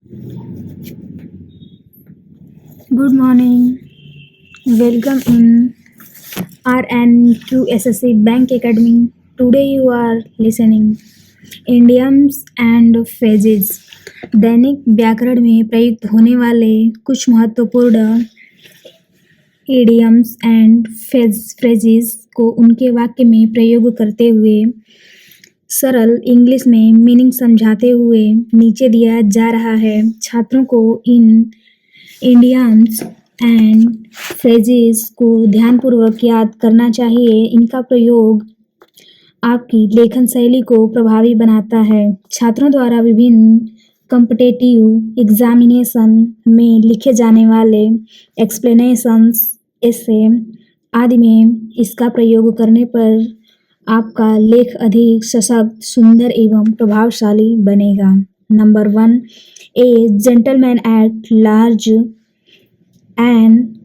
Good morning. Welcome in RNQSSC Bank Academy. Today you are listening Idioms and Phrases. दैनिक व्याकरण में प्रयुक्त होने वाले कुछ महत्वपूर्ण idioms एंड phrases को उनके वाक्य में प्रयोग करते हुए सरल इंग्लिश में मीनिंग समझाते हुए नीचे दिया जा रहा है। छात्रों को इन idioms एंड phrases को ध्यानपूर्वक याद करना चाहिए। इनका प्रयोग आपकी लेखन शैली को प्रभावी बनाता है। छात्रों द्वारा विभिन्न कॉम्पिटिटिव एग्जामिनेशन में लिखे जाने वाले एक्सप्लेनेशंस, ऐसे आदि में इसका प्रयोग करने पर आपका लेख अधिक सशक्त, सुंदर एवं प्रभावशाली बनेगा। Number 1, A gentleman at large and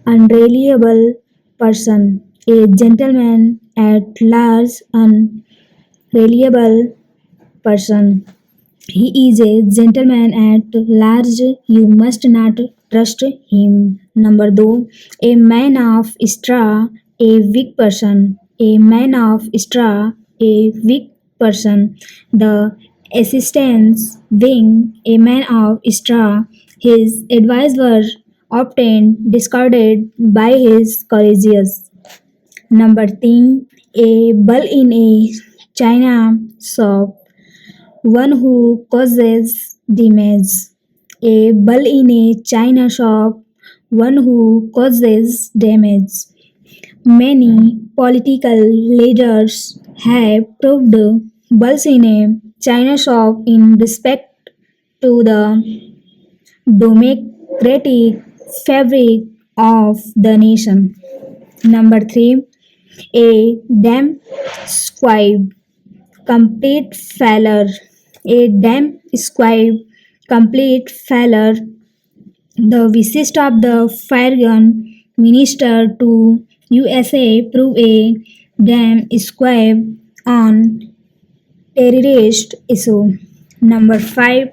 unreliable person. A gentleman at large, unreliable person. He is a gentleman at large. You must not trust him. Number 2. A man of straw, a weak person. A man of straw, a weak person. The assistants being a man of straw, his advice were often discarded by his courageous. Number 3. A bull in a china shop, one who causes damage. A bull in a china shop, one who causes damage. Many political leaders have proved bulls in a china shop in respect to the democratic fabric of the nation. Number 3. A damn squib, complete failure. A damn squib, complete failure. The visit of the foreign minister to USA proved a damn squib on terrorist issue. Number 5.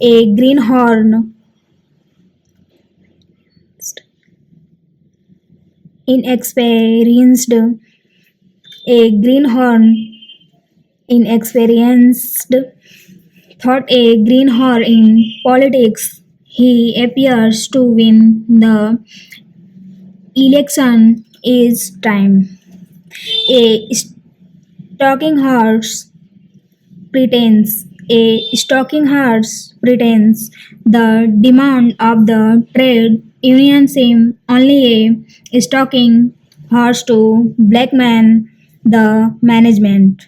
A greenhorn, inexperienced. A greenhorn, inexperienced, thought a greenhorn in politics. He appears to win the election each time. A stalking horse pretends. A stalking horse pretends. The demand of the trade union seems only a stalking horse to blackmail the management.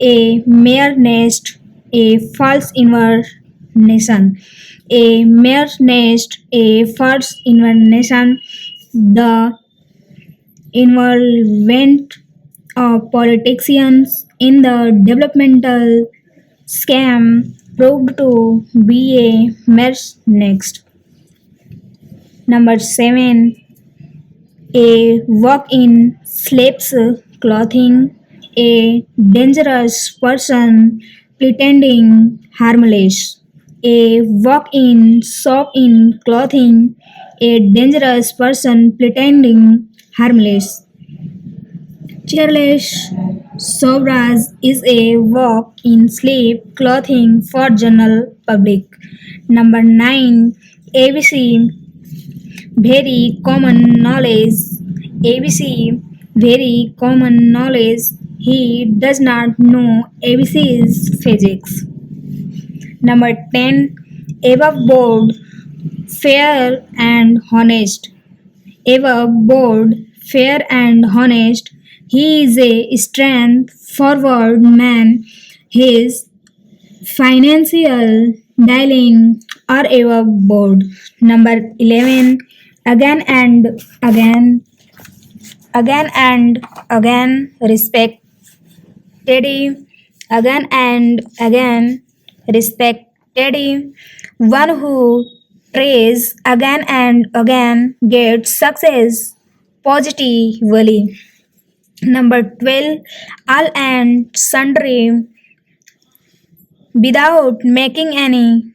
A mere nest, a false incarnation. A mere nest, a false incarnation. The involvement of politicians in the developmental scam proved to be a mere nest. Number 7. A walk in sleep's clothing, a dangerous person pretending harmless. A walk in shop in clothing, a dangerous person pretending harmless. Cheerless Sobrage is a walk in sleep clothing for general public. Number 9. ABC, very common knowledge. ABC, very common knowledge. He does not know ABC is physics. Number 10. Above board, fair and honest. Above board, fair and honest. He is a strength forward man. His financial dealing are above board. Number 11. Again and again, again and again, respect Teddy. Again and again, respect Teddy. One who tries again and again gets success positively. Number 12. All and sundry without making any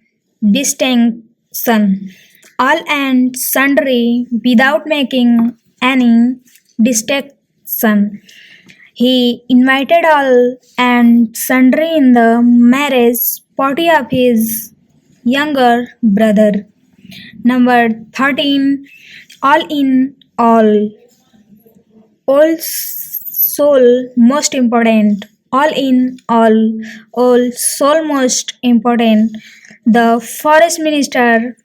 distinction. All and sundry without making any distinction. He invited all and sundry in the marriage party of his younger brother. Number 13. All in all. All soul most important. All in all soul most important. The forest minister,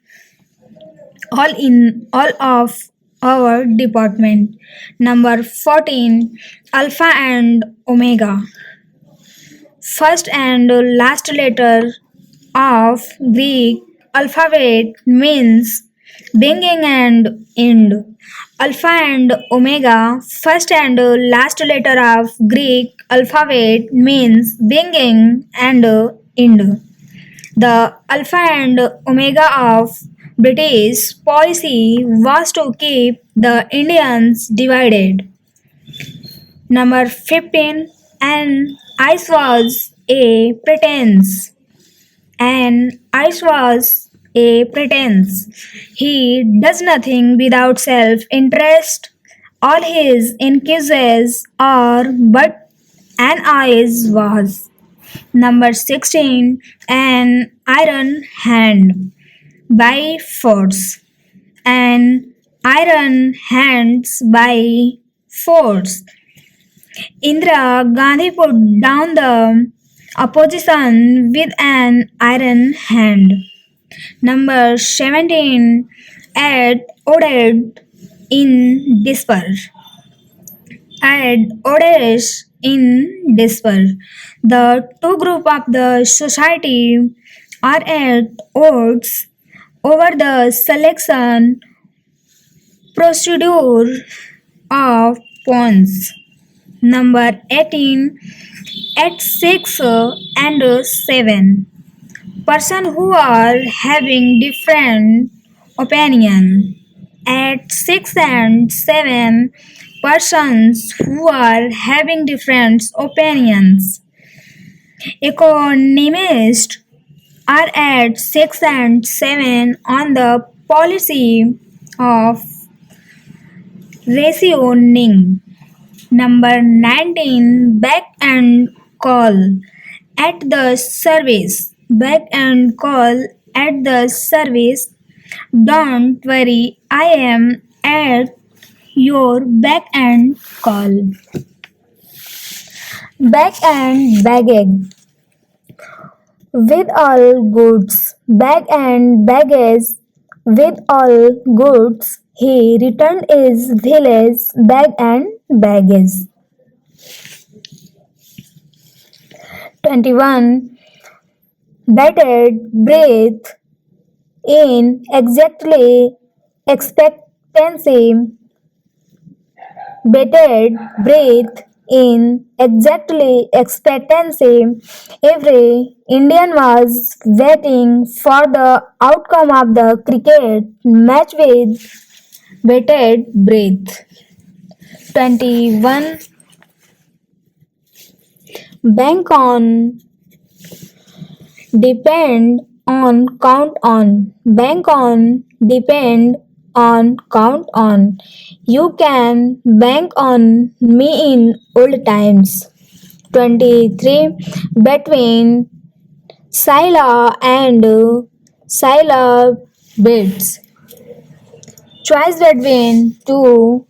all in all of our department. Number 14. Alpha and Omega. First and last letter of Greek alphabet means beginning and end. Alpha and Omega, first and last letter of Greek alphabet means beginning and end. The Alpha and Omega of British policy was to keep the Indians divided. Number 15. An ice was a pretense. An ice was a pretense. He does nothing without self interest. All his excuses are but an ice was. Number 16. An iron hand. By force. An iron hands by force. Indira Gandhi put down the opposition with an iron hand. Number 17. Add ordered in despair. Add ordered in despair. The two groups of the society are at odds over the selection procedure of pawns. Number 18. At 6 and 7. Person who are having different opinion. At 6 and 7. Persons who are having different opinions. Economists are at 6 and 7 on the policy of rationing. Number 19. Back and call at the service. Back and call at the service. Don't worry, I am at your back and call. Back and baggage. With all goods. Bag and baggage. With all goods. He returned his village bag and baggage. 21. Bated breath in exactly expectancy. Bated breath in exactly expectancy. Every Indian was waiting for the outcome of the cricket match with bated breath. 21. Bank on, depend on, count on. Bank on, depend on, count on. You can bank on me in old times. 23. Between Scylla and Scylla bids. Choice between two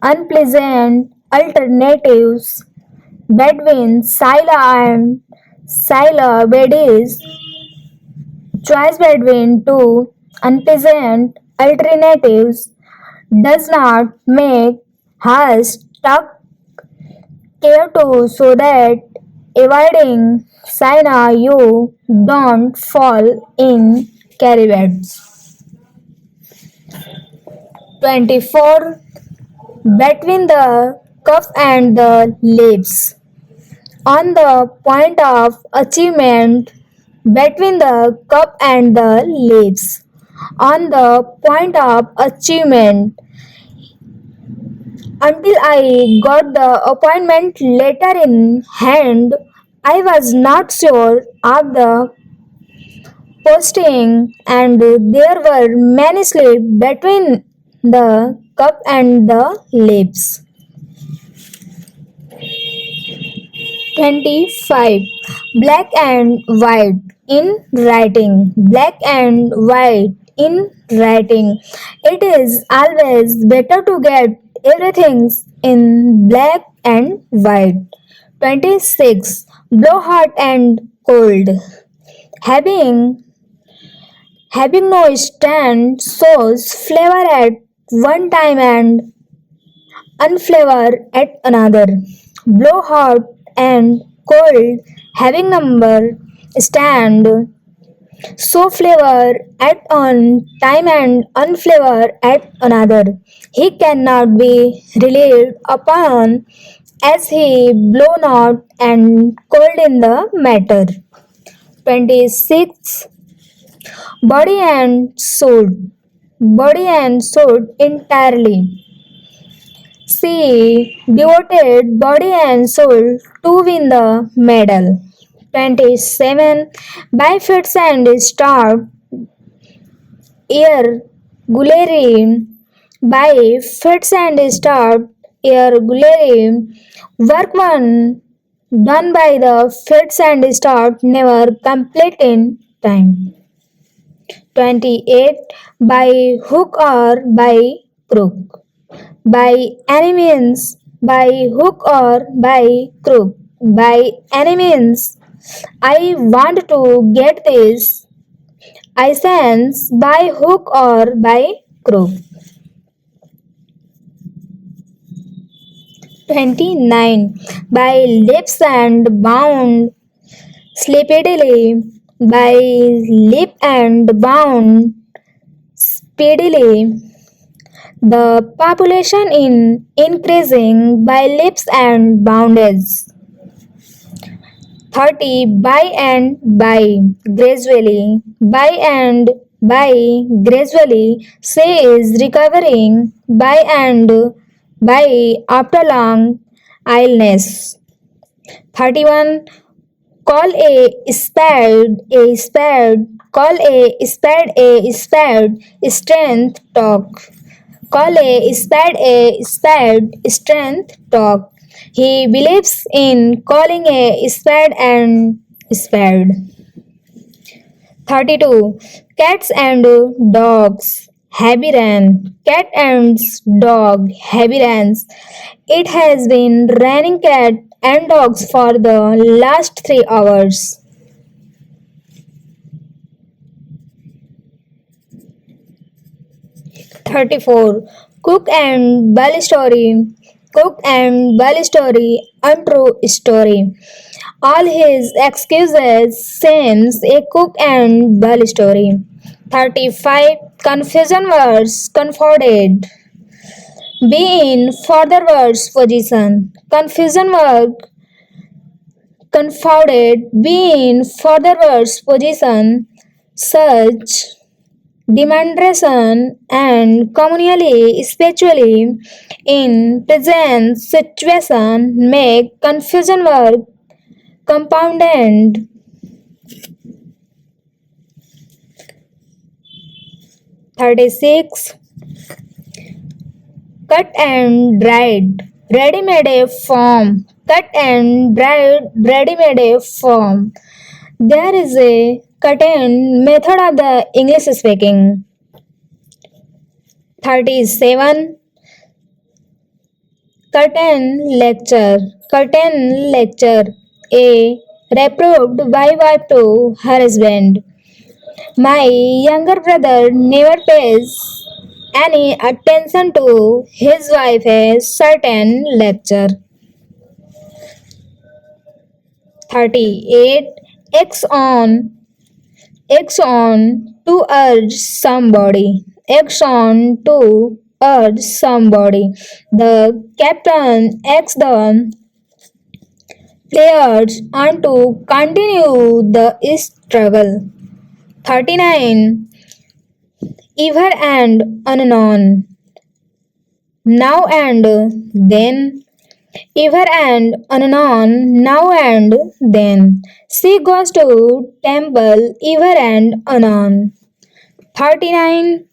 unpleasant alternatives. Between Scylla and Scylla bids. Choice between two unpleasant alternatives does not make her stuck care to so that avoiding Scylla you don't fall in caravans. 24. Between the cuff and the lips. On the point of achievement between the cup and the lips. On the point of achievement until I got the appointment letter in hand I was not sure of the posting, and there were many slips between the cup and the lips. 25. Black and white in writing. Black and white in writing. It is always better to get everything in black and white. 26. Blow hot and cold. Having having no stand shows flavor at one time and unflavor at another. Blow hot and cold, having number stand so flavor at one time and unflavor at another. He cannot be relied upon as he blow not and cold in the matter. 26. Body and soul. Body and soul entirely. She devoted body and soul to win the medal. 27. By fits and start air Guleri. By fits and start air Guleri. Work one done by the fits and start never complete in time. 28. By hook or by crook. By any means, by hook or by crook, by any means. I want to get this. I sense by hook or by crook. 29. By lips and bound speedily. By lip and bound speedily. The population in increasing by leaps and bounds. 30. By and by gradually. By and by gradually. Say is recovering by and by after long illness. 31. Call a spade a spade. Call a spade. Strength talk. Call a spade strength talk. He believes in calling a spade and spade. 32. Cats and dogs. Happy ran. Cat and dog. Happy runs. It has been raining cat and dogs for the last 3 hours. 34. Cook and Bell story. Cook and Bell story. Untrue story. All his excuses seems a Cook and Bell story. 35. Confusion words confounded. Be in further words position. Confusion word confounded. Be in further words position. Such demonstration and communally, especially in present situation, make confusion work compounded. 36. Cut and dried. Ready-made form. Cut and dried ready-made form. There is a cut-and method of the English speaking. 37. Curtain lecture. Curtain lecture. A reproved wife to her husband. My younger brother never pays any attention to his wife a certain lecture. 38. X on to urge somebody. X on to urge somebody. The captain asks the players on to continue the struggle. 39. Ever and unknown. Now and then. Ever and anon, now and then. She goes to temple ever and anon. 39.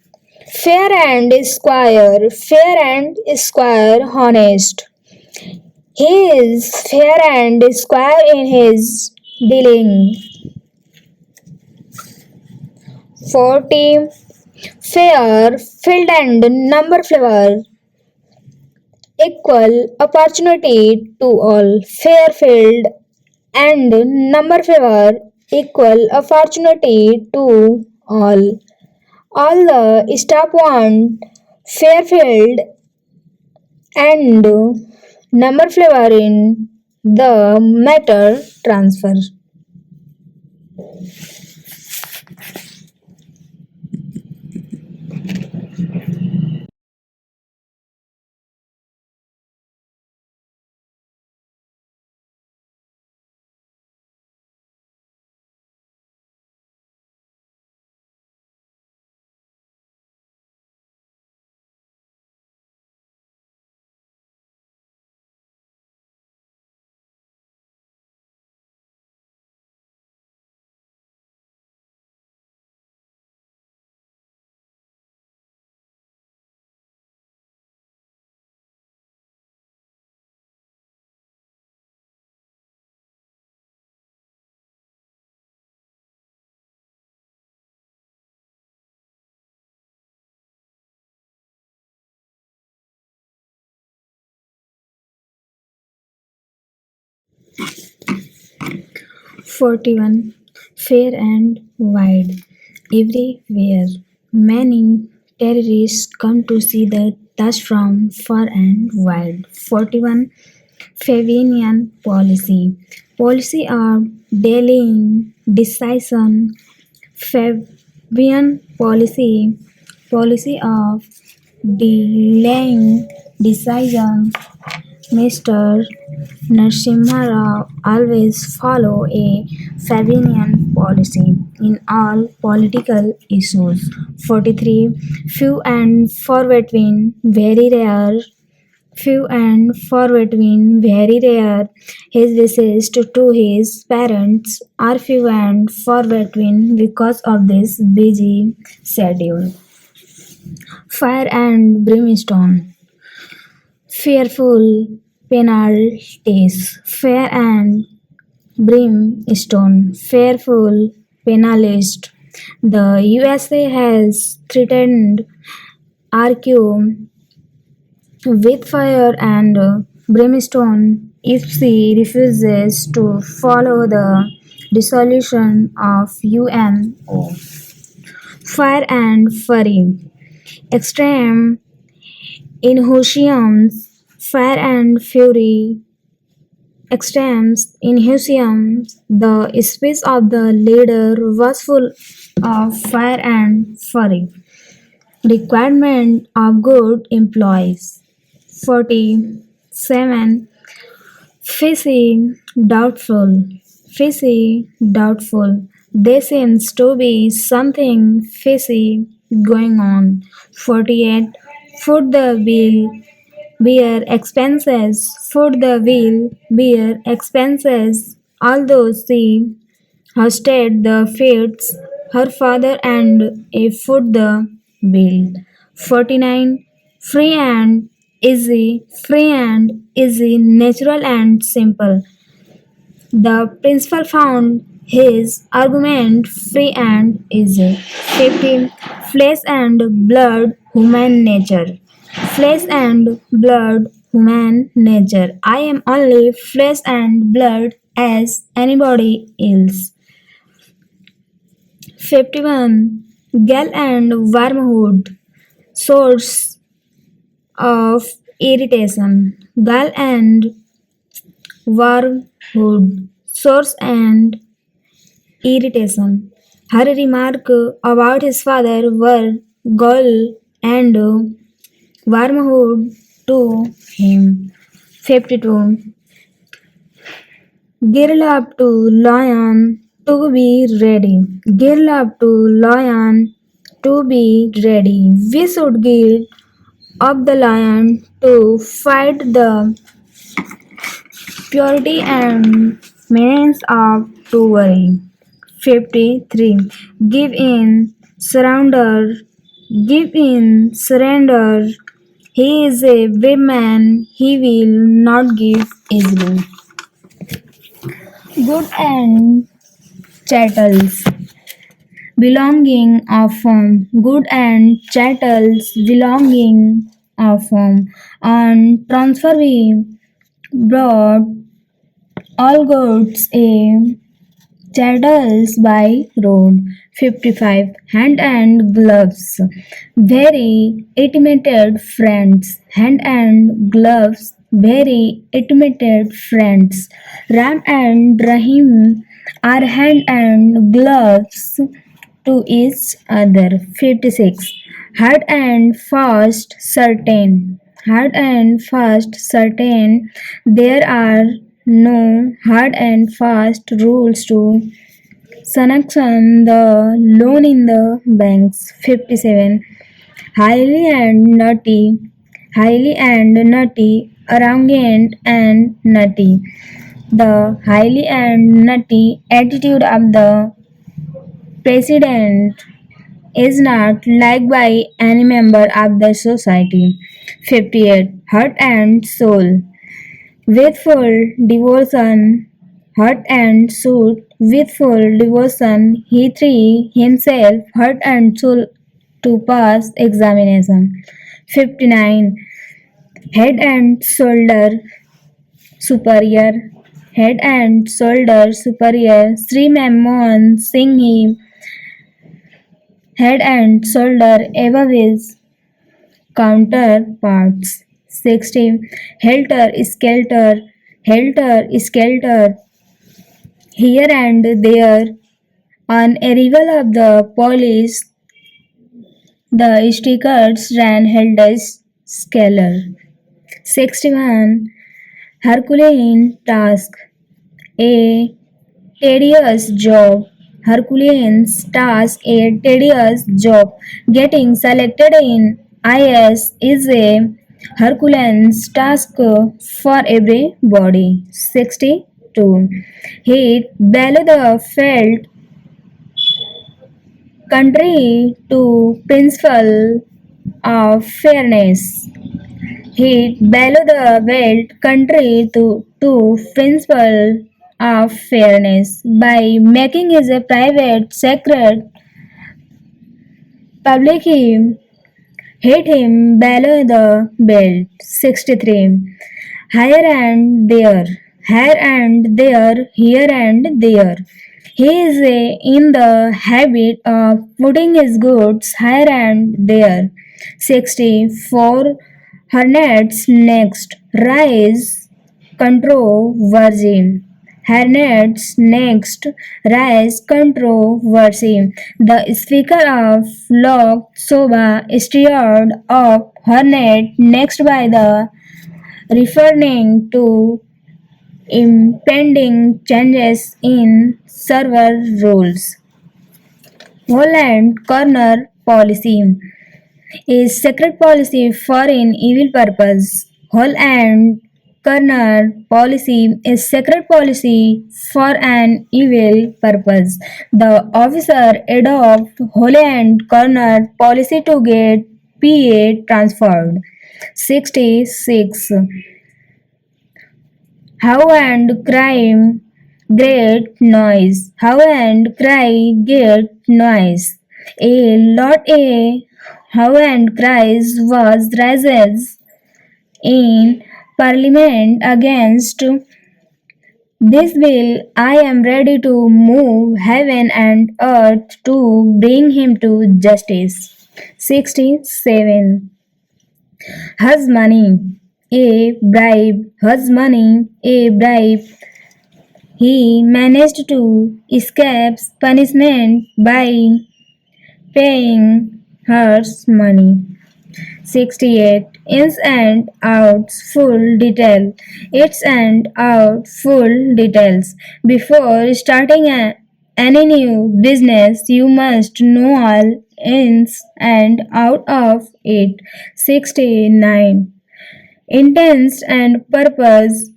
Fair and square, honest. He is fair and square in his dealing. 40. Fair, filled and number flavor. Equal opportunity to all. Fair filled and number favor. Equal opportunity to all. All the staff want fair filled and number flavor in the matter transfer. 41. Fair and wide. Everywhere, many terrorists come to see the Taj from far and wide. 41. Fabian policy. Policy of delaying decision. Fabian policy. Policy of delaying decision. Mr. Narasimha Rao always follow a Fabian policy in all political issues. 43. Few and far between, very rare. Few and far between, very rare. His visits to his parents are few and far between because of this busy schedule. Fire and brimstone. Fearful penalties. Fair and brimstone. Fearful penalist. The USA has threatened argue with fire and brimstone if she refuses to follow the resolution of UNO. Fire and fury. Extreme inhumations. Fire and fury. Extremes inhumations. The speech of the leader was full of fire and fury. Requirement of good employees. 47. Fishy, doubtful. Fishy, doubtful. There seems to be something fishy going on. 48. Foot the bill, bear expenses. Foot the bill, bear expenses. Although she hosted the fetes, her father and a foot the bill. 49. Free and easy, natural and simple. The principal found his argument free and easy. 15. Flesh and blood, human nature. Flesh and blood, human nature. I am only flesh and blood as anybody else. 51. Gall and wormwood, source of irritation. Gall and wormwood, source and irritation. Her remark about his father were gall and wormwood to him. 52. Girl up to lion to be ready. Girl up to lion to be ready. We should get up the lion to fight the Purity and means of to worry. 53. Give in, surrender, give in, surrender. He is a brave man, he will not give easily. Good and chattels. Belonging of good and chattels belonging of on transfer we brought all goods a chattels by road. 55 hand and gloves very intimate friends hand and gloves very intimate friends. Ram and Rahim are hand and gloves to each other. 56 hard and fast certain hard and fast certain there are no hard and fast rules to sanction the loan in the banks. 57 highly and nutty arrogant and nutty the highly and nutty attitude of the president is not liked by any member of the society. 58 heart and soul with full devotion, heart and soul, with full devotion, he threw himself, heart and soul, to pass examination. 59. Head and shoulder superior. Head and shoulder superior. Sri Mammohan Singh, head and shoulder above his counterparts. 60. Helter skelter, here and there. On arrival of the police, the stickers ran helter skelter. 61. Herculean task, a tedious job. Herculean's task, a tedious job. Getting selected in IS is a Herculean's task for everybody. 62. He below the felt country to principle of fairness. He below the belt country to principle of fairness by making his a private secret public him hit him below the belt. 63. Here and there, here and there, here and there. He is in the habit of putting his goods here and there. 64. Hornets next. Rise controversy. Hornets next. Rise controversy. The Speaker of Lok Sabha stirred up Hornet next by the referring to impending changes in server rules. Holland corner policy is secret policy for an evil purpose. Holland corner policy is secret policy for an evil purpose. The officer adopt Holland corner policy to get PA transferred. 66. How and crime great noise. How and cry great noise. A lot a how and cries was raises in Parliament against this bill. I am ready to move heaven and earth to bring him to justice. 67. Hus money. A bribe. Hus money. A bribe. He managed to escape punishment by paying her money. 68. Ins and outs full detail. Its and out full details. Before starting any new business, you must know all ins and out of it. 69. Intents and purpose.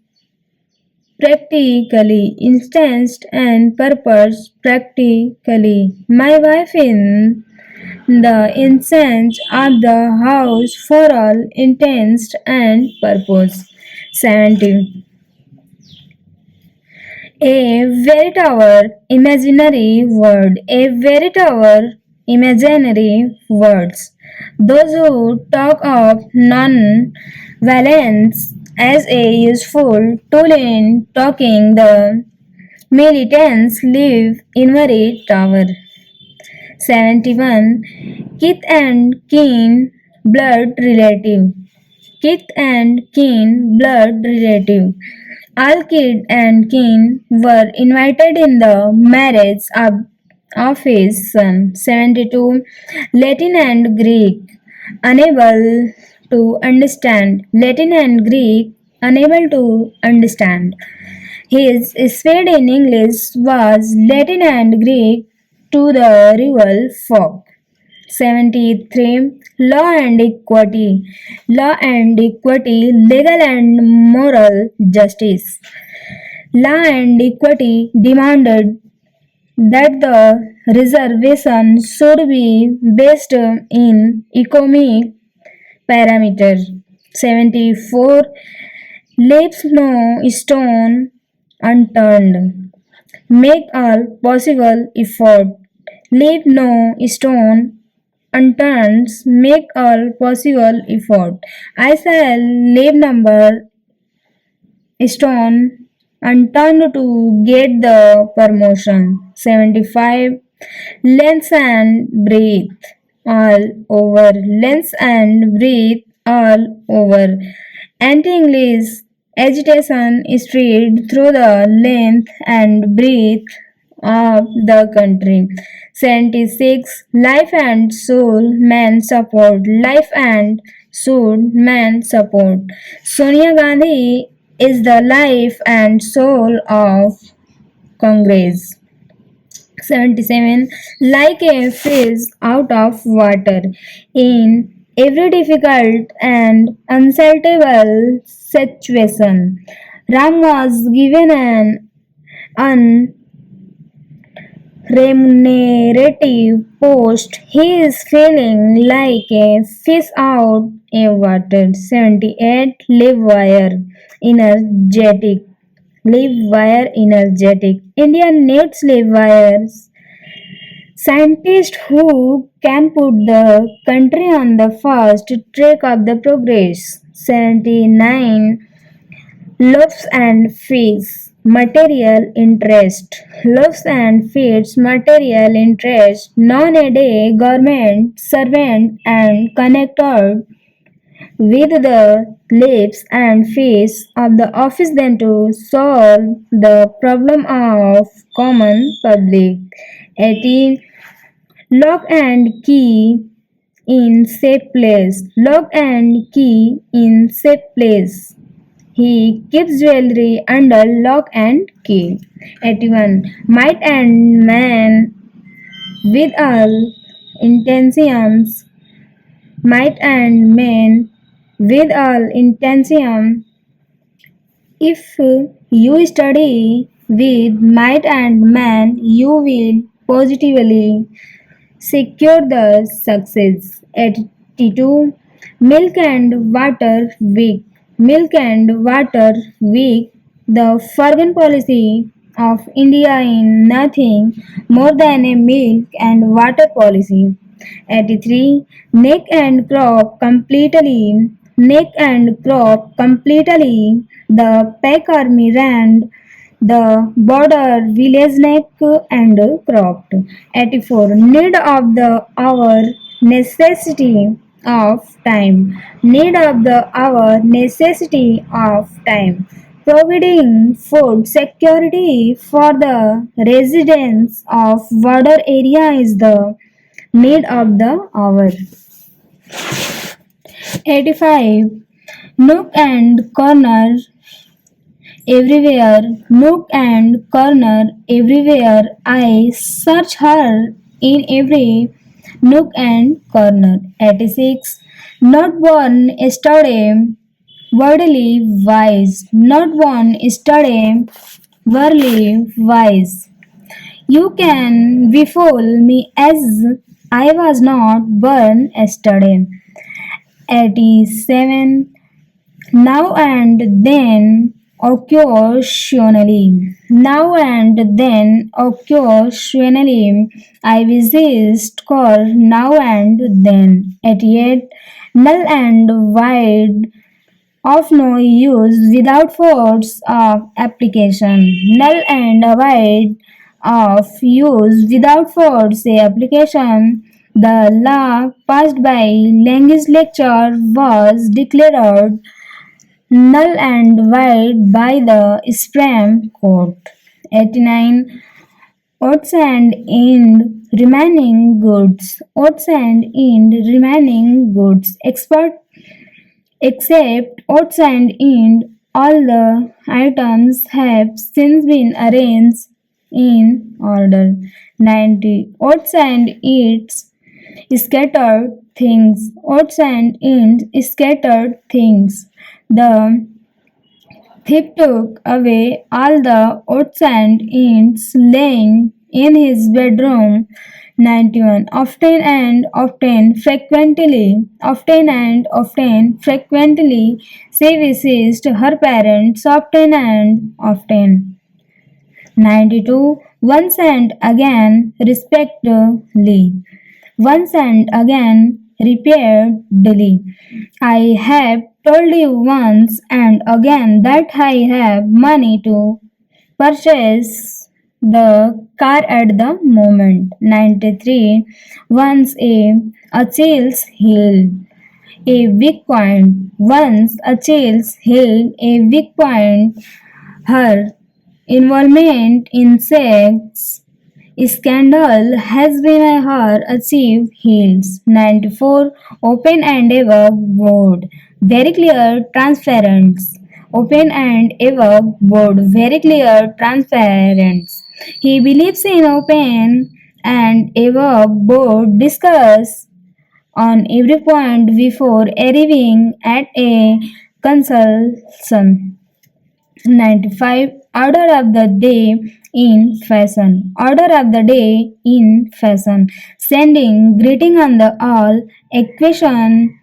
practically, instanced and purpose, practically. My wife in the incense of the house for all intents and purpose. 70. A veritable imaginary word. A veritable imaginary words. Those who talk of non-violence as a useful tool in talking the militants live in a tower. 71. Kith and kin blood relative. Kith and kin blood relative. All kith and kin were invited in the marriage of his son. 72. Latin and Greek unable to understand. Latin and Greek unable to understand. His speed in English was Latin and Greek to the rival folk. 73. Law and equity. Law and equity, legal and moral justice. Law and equity demanded that the reservation should be based in economic parameters. 74. Leaves no stone unturned. Make all possible effort. Leave no stone unturned. Make all possible effort. I shall leave number stone unturned to get the promotion. 75. Lens and breathe all over. Lens and breathe all over. Anti-English agitation spread through the length and breadth of the country. 76. Life and soul man support. Life and soul man support. Sonia Gandhi is the life and soul of Congress. 77. Like a fish out of water. In every difficult and unsaltable situation, Ram was given an unremunerative post. He is feeling like a fish out of water. 78. Live wire. Energetic. Live wire energetic. India needs live wires. Scientists who can put the country on the fast track of the progress. 79. Loaves and fees. Material interest. Loaves and fees. Material interest. Non-a-day government servant and connected with the lips and face of the office than to solve the problem of common public. 18. Lock and key in safe place. Lock and key in safe place. He keeps jewelry under lock and key. 81. Might and man with all intentions. Might and man with all intention. If you study with might and man, you will positively secure the success. 82. Milk and water week. Milk and water week. The foreign policy of India in nothing more than a milk and water policy. 83. Neck and crop completely. Neck and crop completely. The pack army ran the border village neck and cropped. 84. Need of the hour, necessity of time. Need of the hour, necessity of time. Providing food security for the residents of border area is the need of the hour. 85. Nook and corner everywhere, nook and corner everywhere. I search her in every nook and corner. 86. Not born yesterday, worldly wise, not one study, worldly wise. You can befool me as I was not born yesterday. 87. Now and then occasionally. Now and then occasionally I visit call now and then. 88. Null and void of no use without force of application. Null and void of use without force of application. The law passed by legislature was declared null and void by the Supreme Court. 89. Odds and end remaining goods. Odds and end remaining goods. Except odds and end, all the items have since been arranged in order. 90. Odds and ends scattered things. Odds and ends scattered things. The thief took away all the odds and ends lying in his bedroom. 91. Often and often, frequently, often and often, frequently, she visits her parents often and often. 92. Once and again, respectively. Once and again, repeatedly. I have told you once and again that I have money to purchase the car at the moment. 93. Once a child's heel. A weak point. Once a child's heel. A weak point. Her involvement in sex scandal has been her achieved heels. 94. Open and ever board. Very clear, transparent. Open and ever board. Very clear, transparent. He believes in open and ever board discuss on every point before arriving at a conclusion. 95. Order of the day in fashion. Order of the day in fashion. Sending greeting on the all equation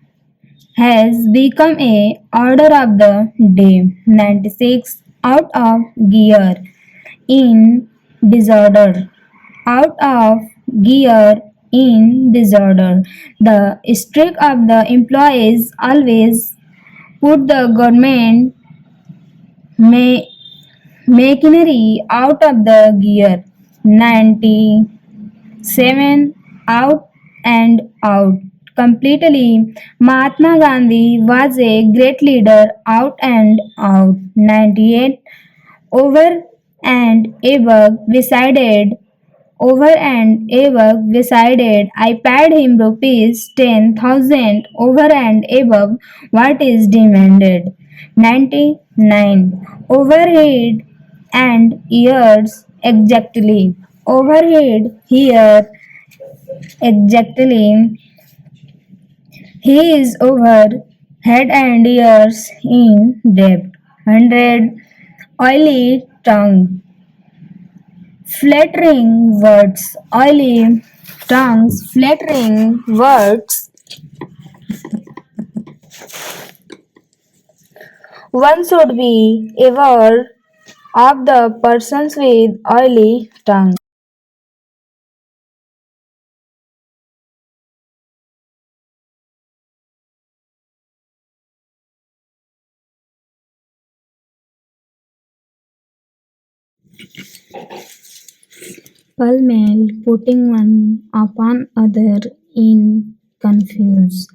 has become a order of the day. 96. Out of gear. In disorder. Out of gear. In disorder. The streak of the employees always put the government may machinery out of the gear. 97. Out and out. Completely. Mahatma Gandhi was a great leader out and out. 98. Over and above decided. Over and above decided. I paid him rupees 10,000 over and above what is demanded. 99. Overhead and ears exactly. Overhead here exactly. He is over head and ears in depth. 100. Oily tongue. Flattering words. Oily tongues. Flattering words. One should be aware of the persons with oily tongue. Pell-mell putting one upon other in confuse.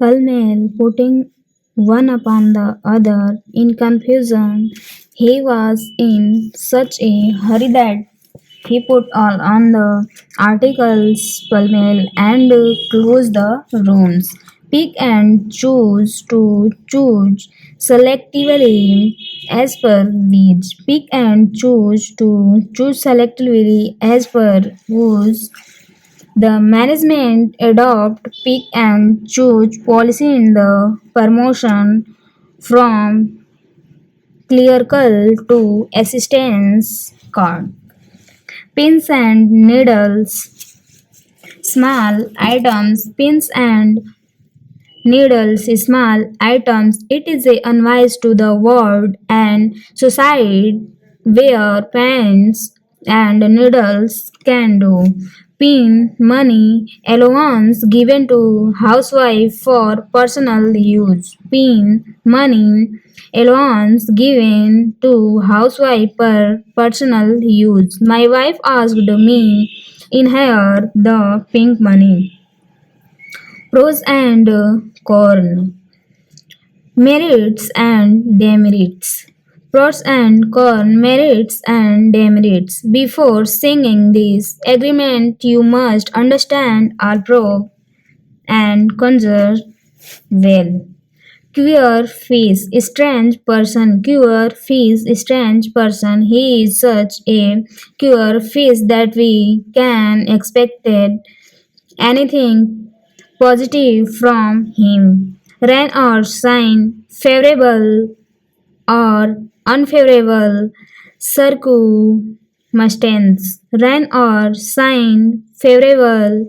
Pell-mell putting one upon the other in confusion. He was in such a hurry that he put all on the articles pell-mell and closed the rooms. Pick and choose to choose selectively as per needs. Pick and choose to choose selectively as per whose the management adopt pick and choose policy in the promotion from clerical to assistance card. Pins and needles, small items, pins and needles, small items. It is a unwise to the world and society where pens and needles can do. Pin money allowance given to housewife for personal use. Pin money allowance given to housewife for personal use. My wife asked me in her the pink money. Pros and corn. Merits and demerits. Pros and corn, merits and demerits. Before singing this agreement, you must understand our pro and conjure well. Queer face, strange person. Queer face, strange person. He is such a queer face that we can expect anything positive from him. Rain or shine, favorable or unfavorable circumstance. Rain or shine, favorable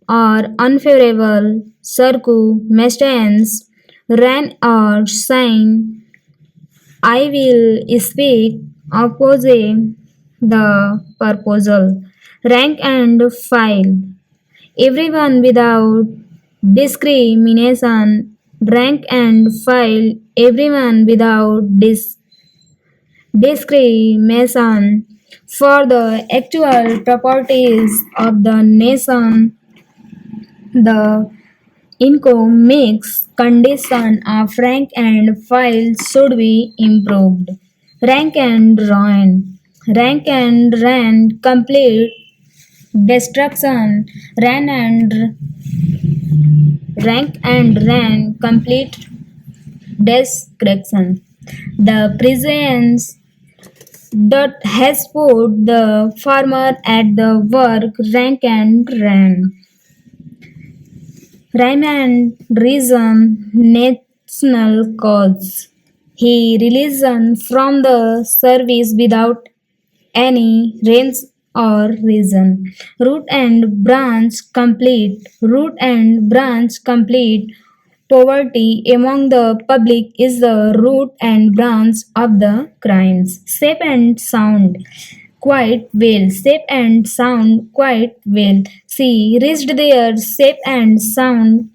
or unfavorable circumstance. Rain or shine, I will speak opposing the proposal. Rank and file. Everyone without discrimination. Rank and file everyone without discrimination for the actual properties of the nation. The economics condition of rank and file should be improved. Rank and ruin. Rank and run complete destruction. Run and rank and ran complete description. The presence that has put the farmer at the work rank and ran. Rhyme and reason national cause. He released from the service without any range or reason. Root and branch complete. Root and branch complete. Poverty among the public is the root and branch of the crimes. Safe and sound. Quite well. Safe and sound. Quite well. She reached there safe and sound.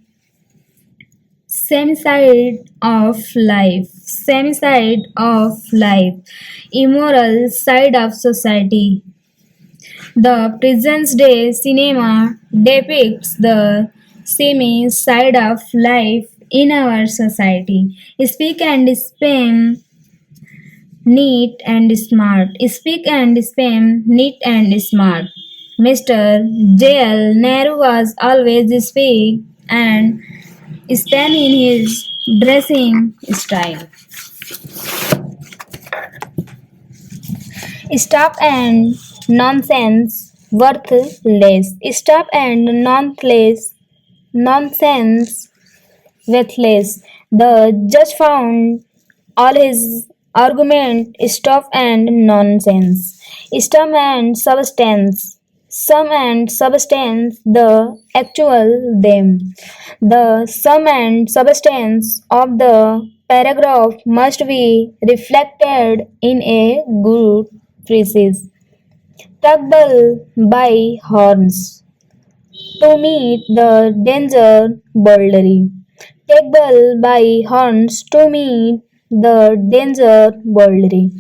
Same side of life. Same side of life. Immoral side of society. The present day cinema depicts the same side of life in our society. Speak and spam neat and smart. Speak and spam neat and smart. Mr. J.L. Nehru was always speak and spam in his dressing style. Stuff and nonsense worthless. Stuff and nonsense worthless. The judge found all his argument stuff and nonsense. Stuff and substance. Sum and substance, the actual them. The sum and substance of the paragraph must be reflected in a good phrases. Tuggle by horns to meet the danger boldly. Tuggle by horns to meet the danger boldly.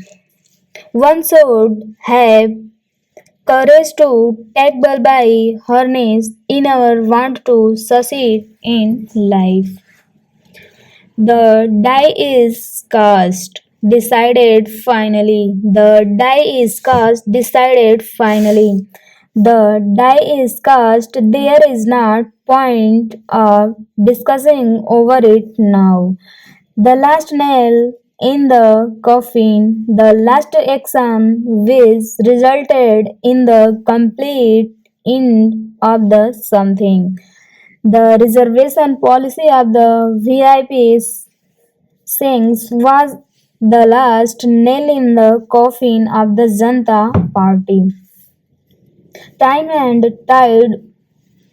One should have courage to tackle by harness in our want to succeed in life. The die is cast, decided finally. The die is cast, decided finally. The die is cast, there is not point of discussing over it now. The last nail in the coffin, the last action which resulted in the complete end of the something. The reservation policy of the VIPs Sings was the last nail in the coffin of the Janta Party. Time and tide,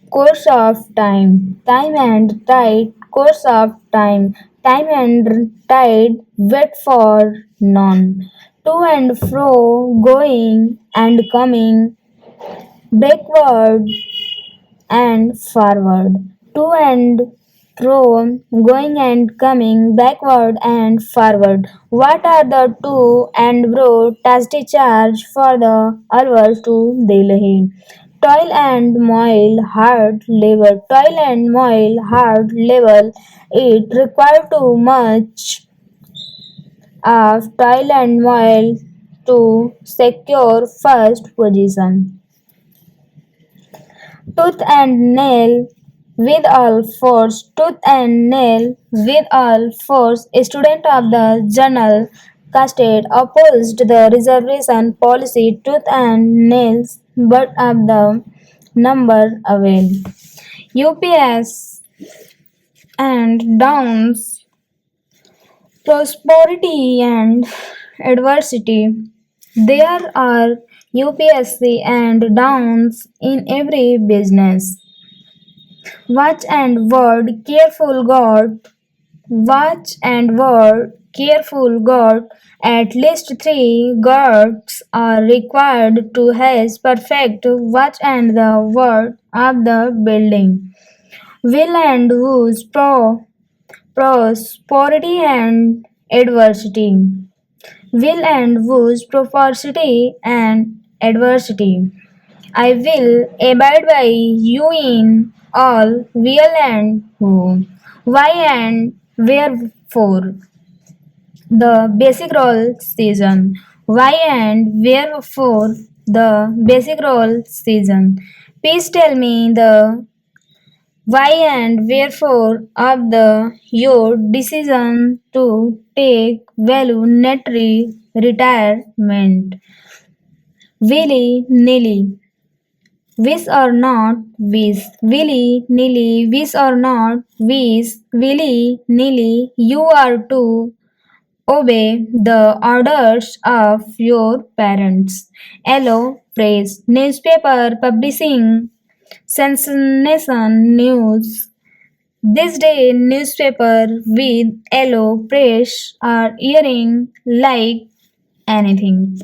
course of time. Time and tide, course of time. Time and tide, wait for none. To and fro, going and coming, backward and forward, to and fro, going and coming, backward and forward. What are the to and fro tasty charge for the hours to Delhi? Toil and moil, hard labor. Toil and moil, hard labor. It require too much of toil and moil to secure first position. Tooth and nail with all force. Tooth and nail with all force. A student of the journal casted opposed the reservation policy tooth and nails, but of the number avail. UPS and downs, prosperity and adversity. There are UPSC and downs in every business. Watch and word, careful God. Watch and word, careful God. At least three guards are required to have perfect watch and the word of the building. Will and whose prosperity and adversity. Will and whose prosperity and adversity. I will abide by you in all will and who. Why and wherefore. The basic role season. Why and wherefore the basic role season. Please tell me the why and wherefore of the your decision to take voluntary retirement. Willy nilly. Wish or not wish, willy nilly, wish or not wish, willy nilly, you are to obey the orders of your parents. Hello, praise, newspaper publishing sensation news. This day, newspaper with yellow press are hearing like anything.